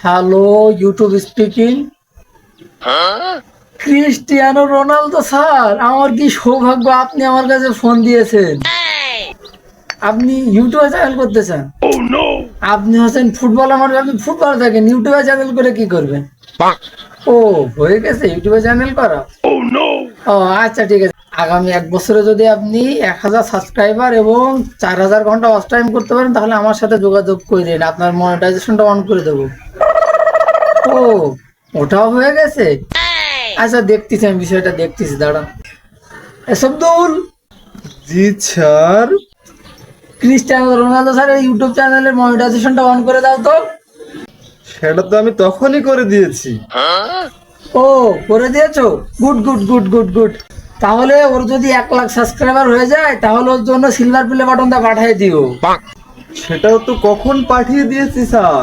Hello, YouTube speaking. Cristiano Ronaldo sir, আমার কি সৌভাগ্য আপনি আমার কাছে ফোন দিয়েছেন। আপনি ইউটিউবে চ্যানেল করতে চান? আপনি হচ্ছেন ফুটবল, আমার আপনি ফুটবল দেখেন, ইউটিউবে চ্যানেল করে কি করবেন? ও, হয়ে গেছে ইউটিউবে চ্যানেল করা। ও আচ্ছা, ঠিক আছে। আগামী 1 বছরে যদি আপনি 1000 সাবস্ক্রাইবার এবং 4000 ঘন্টা ওয়াচ টাইম করতে পারেন, তাহলে আমার সাথে যোগাযোগ করেন, আপনার মনিটাইজেশনটা অন করে দেবো। ও, ওটাও হয়ে গেছে। আচ্ছা, দেখতেছি, আমি বিষয়টা দেখতেছি, দাঁড়ান। এসব দৌল। জি স্যার। ক্রিস্টিয়ানো রোনালদো স্যারের ইউটিউব চ্যানেলের মনিটাইজেশনটা অন করে দাও তো। সেটা তো আমি তখনই করে দিয়েছি। ও, করে দিয়েছো? Good good good good good. তাহলে ওর যদি 1 লাখ সাবস্ক্রাইবার হয়ে যায়, তাহলে ওর জন্য সিলভার প্লে বাটনটা পাঠিয়ে দিও। সেটাও তো কখন পাঠিয়ে দিয়েছি স্যার।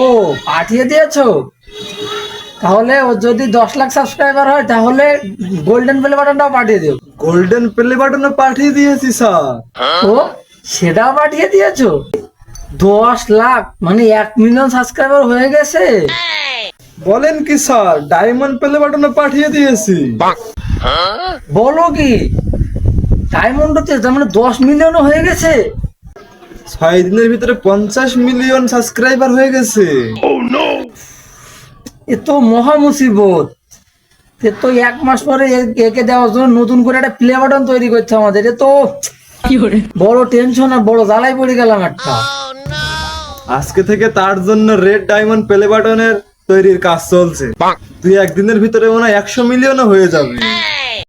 ও, পাঠিয়ে দিয়েছো? তাহলে ওর যদি 10 লাখ সাবস্ক্রাইবার হয়, তাহলে গোল্ডেন প্লে বাটনটাও পাঠিয়ে দিও। গোল্ডেন প্লে বাটনে পাঠিয়ে দিয়েছি স্যার। ও, সেটাও পাঠিয়ে দিয়েছো? 10 লাখ মানে 1 মিলিয়ন সাবস্ক্রাইবার হয়ে গেছে। বলেন কি স্যার, ডায়মন্ড প্লে বাটনে পাঠিয়ে দিয়েছি। বলো কি? ডায়মন্ডতে তার মানে 10 মিলিয়নও হয়ে গেছে। 6 দিনের ভিতরে 50 মিলিয়ন সাবস্ক্রাইবার হয়ে গেছে। এ তো মহা মুসিবত। এ তো 1 মাস পরে একে দেওয়ার জন্য নতুন করে একটা প্লে বাটন তৈরি করছে আমাদের। এ তো বড় টেনশন আর বড় জ্বালায় পড়ে গেলাম একটা। আজকে থেকে তার জন্য রেড ডায়মন্ড প্লে বাটনের তৈরির কাজ চলছে। 2-1 দিনের ভিতরে মনে হয় 100 মিলিয়নও হয়ে যাবে।